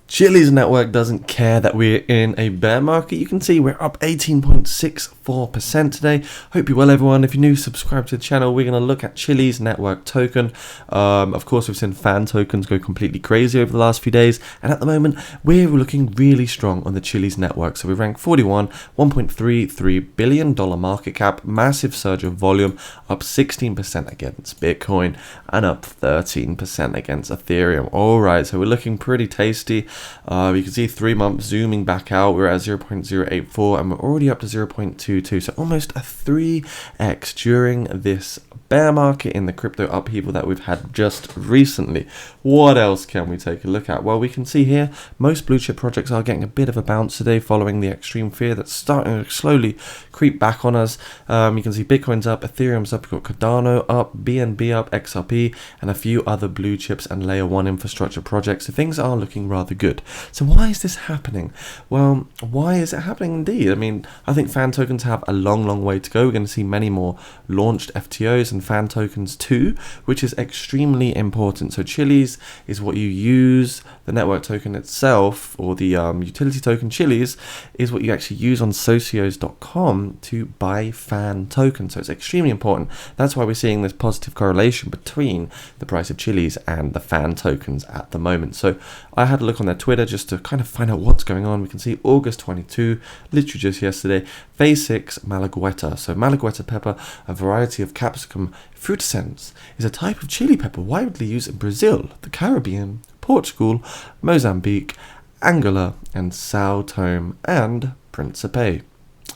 Chiliz network doesn't care that we're in a bear market. You can see we're up 18.64% today. Hope you're well, everyone. If you're new, subscribe to the channel. We're going to look at Chiliz network token. Of course, we've seen fan tokens go completely crazy over the last few days. And at the moment, we're looking really strong on the Chiliz network. So we rank 41, $1.33 billion market cap, massive surge of volume, up 16% against Bitcoin and up 13% against Ethereum. All right, so we're looking pretty tasty. You can see 3 months zooming back out. We're at 0.084 and we're already up to 0.22. So almost a 3x during this bear market in the crypto upheaval that we've had just recently. What else can we take a look at? Well, we can see here most blue chip projects are getting a bit of a bounce today following the extreme fear that's starting to slowly creep back on us. You can see Bitcoin's up, Ethereum's up, we've got Cardano up, BNB up, XRP, and a few other blue chips and layer 1 infrastructure projects. So things are looking rather good. So why is this happening? Well, why is it happening indeed? I mean, I think fan tokens have a long way to go. We're going to see many more launched FTOs and fan tokens too, which is extremely important. So Chiliz is what you use. The network token itself, or the utility token Chiliz, is what you actually use on socios.com to buy fan tokens. So it's extremely important. That's why we're seeing this positive correlation between the price of Chiliz and the fan tokens at the moment. So I had a look on their Twitter just to kind of find out what's going on. We can see August 22, literally just yesterday, phase 6 Malagueta. So Malagueta pepper, a variety of capsicum frutescens, is a type of chili pepper widely used in Brazil, the Caribbean, Portugal, Mozambique, Angola, and Sao Tome and Principe.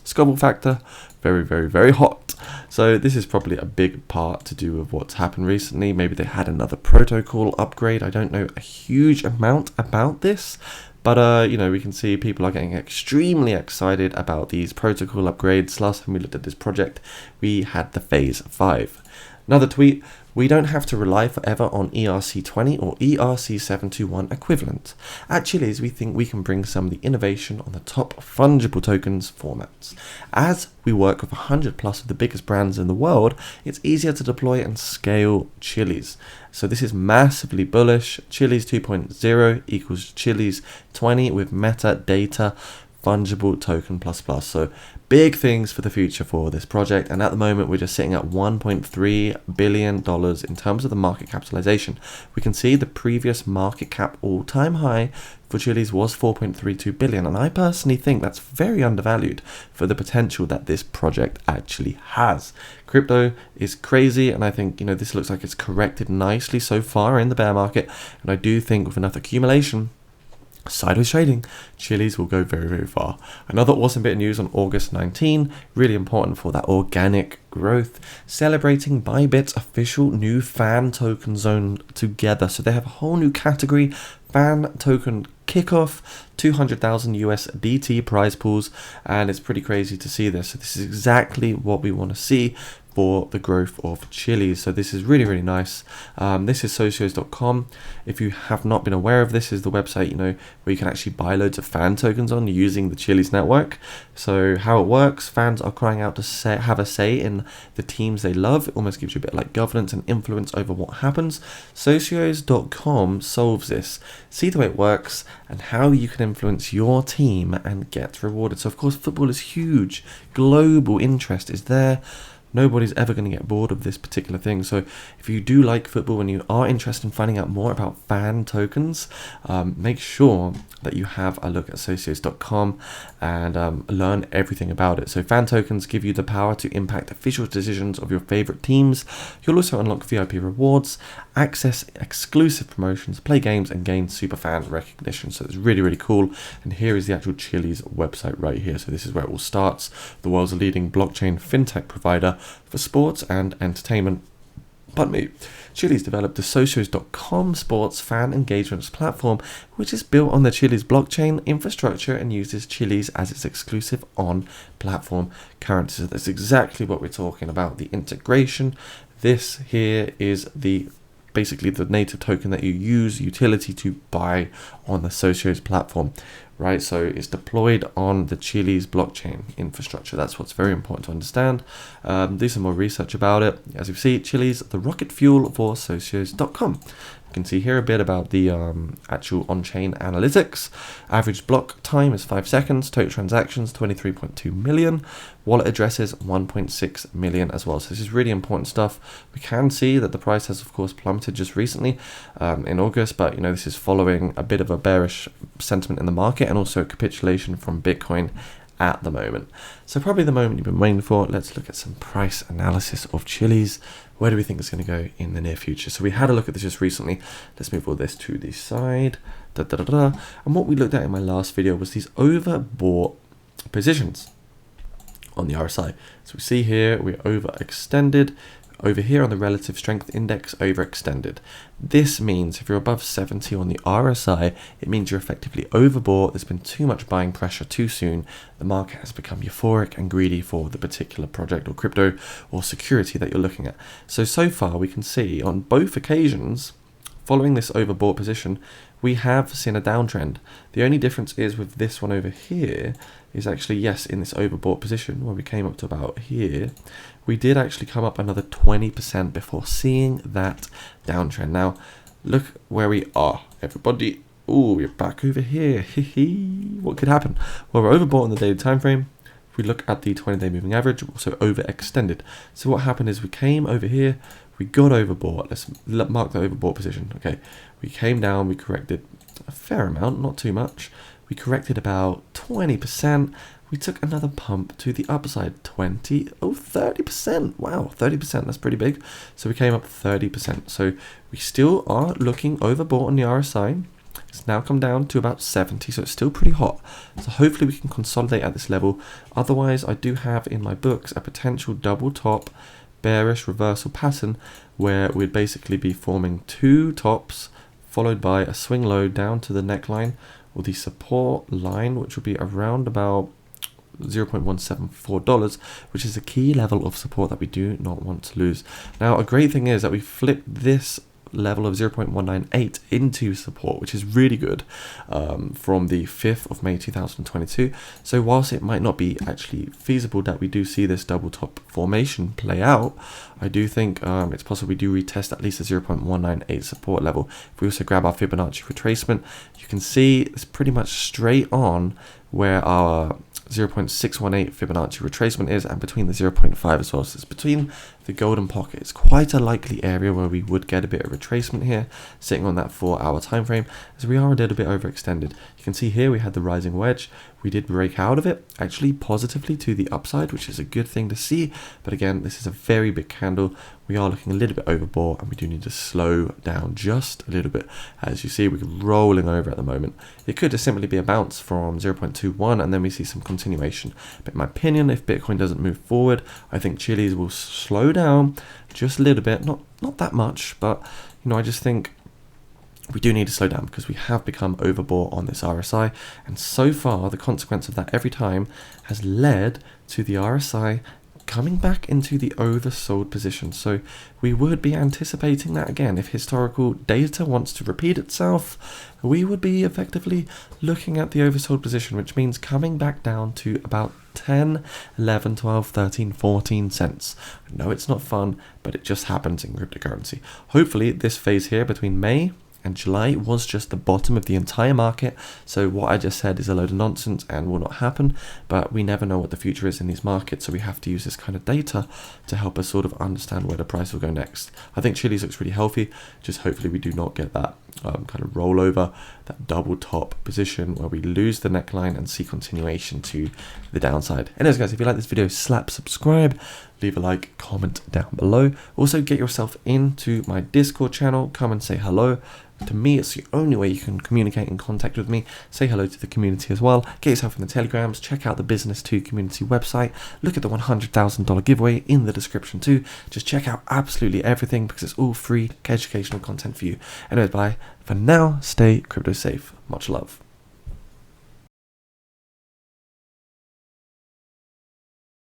Scoville factor, very hot. So this is probably a big part to do with what's happened recently. Maybe they had another protocol upgrade. I don't know a huge amount about this, but we can see people are getting extremely excited about these protocol upgrades. Last time we looked at this project, we had the phase 5. Another tweet: we don't have to rely forever on ERC20 or ERC721 equivalent. At Chiliz, we think we can bring some of the innovation on the top fungible tokens formats. As we work with 100 plus of the biggest brands in the world, it's easier to deploy and scale Chiliz. So this is massively bullish. Chiliz 2.0 equals Chiliz 20 with metadata fungible token plus. So big things for the future for this project, and at the moment we're just sitting at $1.3 billion in terms of the market capitalization. We can see the previous market cap all-time high for Chiliz was $4.32 billion, and I personally think that's very undervalued for the potential that this project actually has. Crypto is crazy, and I think this looks like it's corrected nicely so far in the bear market, and I do think with enough accumulation, sideways trading, Chiliz will go very far. Another awesome bit of news on August 19, really important for that organic growth, celebrating Bybit's official new fan token zone together. So they have a whole new category, fan token kickoff, 200,000 USDT prize pools, and it's pretty crazy to see this. So this is exactly what we want to see for the growth of Chiliz. So this is really nice. This is socios.com. If you have not been aware of this, is the website where you can actually buy loads of fan tokens on using the Chiliz network. So how it works, fans are crying out to have a say in the teams they love. It almost gives you a bit like governance and influence over what happens. Socios.com solves this. See the way it works and how you can influence your team and get rewarded. So of course football is huge. Global interest is there. Nobody's ever going to get bored of this particular thing. So if you do like football and you are interested in finding out more about fan tokens, make sure that you have a look at socios.com and learn everything about it. So fan tokens give you the power to impact official decisions of your favorite teams. You'll also unlock VIP rewards, access exclusive promotions, play games, and gain super fan recognition. So it's really cool. And here is the actual Chiliz website right here. So this is where it all starts. The world's leading blockchain fintech provider for sports and entertainment. Chiliz developed the socios.com sports fan engagements platform, which is built on the Chiliz blockchain infrastructure and uses Chiliz as its exclusive on-platform currency. So that's exactly what we're talking about, the integration. This here is basically the native token that you use utility to buy on the Socios platform. right? So it's deployed on the CHILIZ blockchain infrastructure. That's what's very important to understand. Do some more research about it. As you see, CHILIZ, the rocket fuel for socios.com. You can see here a bit about the actual on-chain analytics. Average block time is 5 seconds. Total transactions 23.2 million. Wallet addresses 1.6 million as well. So this is really important stuff. We can see that the price has of course plummeted just recently in August, but this is following a bit of a bearish sentiment in the market and also a capitulation from Bitcoin at the moment. So probably the moment you've been waiting for. Let's look at some price analysis of CHILIZ. Where do we think it's going to go in the near future? So we had a look at this just recently. Let's move all this to the side. And what we looked at in my last video was these overbought positions on the RSI. So we see here we're overextended. Over here on the relative strength index, overextended. This means if you're above 70 on the RSI, it means you're effectively overbought. There's been too much buying pressure too soon. The market has become euphoric and greedy for the particular project or crypto or security that you're looking at. So far we can see on both occasions, following this overbought position, we have seen a downtrend. The only difference is with this one over here is actually, yes, in this overbought position where we came up to about here, we did actually come up another 20% before seeing that downtrend. Now, look where we are, everybody. Oh, we're back over here. What could happen? Well, we're overbought on the daily time frame. If we look at the 20-day moving average, we're also overextended. So what happened is we came over here, we got overbought. Let's mark the overbought position. Okay, we came down, we corrected a fair amount, not too much. We corrected about 20%. We took another pump to the upside, 30%. Wow, 30%, that's pretty big. So we came up 30%. So we still are looking overbought on the RSI. It's now come down to about 70, so it's still pretty hot. So hopefully we can consolidate at this level. Otherwise, I do have in my books a potential double top bearish reversal pattern where we'd basically be forming two tops followed by a swing low down to the neckline or the support line, which will be around about $0.174, which is a key level of support that we do not want to lose. Now, a great thing is that we flipped this level of 0.198 into support, which is really good from the 5th of May 2022. So whilst it might not be actually feasible that we do see this double top formation play out, I do think it's possible we do retest at least a 0.198 support level. If we also grab our Fibonacci retracement, you can see it's pretty much straight on where our 0.618 Fibonacci retracement is, and between the 0.5 as well. So it's between the golden pocket. It's quite a likely area where we would get a bit of retracement here, sitting on that 4-hour time frame, as we are a little bit overextended. You can see here we had the rising wedge. We did break out of it, actually positively to the upside, which is a good thing to see. But again, this is a very big candle. We are looking a little bit overbought, and we do need to slow down just a little bit. As you see, we're rolling over at the moment. It could just simply be a bounce from 0.21, and then we see some continuation. But in my opinion, if Bitcoin doesn't move forward, I think CHILIZ will slow down just a little bit. Not that much, but I just think we do need to slow down because we have become overbought on this RSI, and so far the consequence of that every time has led to the RSI coming back into the oversold position. So we would be anticipating that again. If historical data wants to repeat itself, we would be effectively looking at the oversold position, which means coming back down to about 10, 11, 12, 13, 14 cents. I know it's not fun, but it just happens in cryptocurrency. Hopefully this phase here between May and July was just the bottom of the entire market. So what I just said is a load of nonsense and will not happen, but we never know what the future is in these markets, so we have to use this kind of data to help us sort of understand where the price will go next. I think CHILIZ looks really healthy, just hopefully we do not get that kind of rollover, that double top position where we lose the neckline and see continuation to the downside. Anyways guys, if you like this video, slap subscribe, leave a like, comment down below. Also get yourself into my Discord channel, come and say hello. To me, it's the only way you can communicate and contact with me. Say hello to the community as well. Get yourself in the Telegrams. Check out the Business 2 community website. Look at the $100,000 giveaway in the description too. Just check out absolutely everything because it's all free educational content for you. Anyways, bye. For now, stay crypto safe. Much love.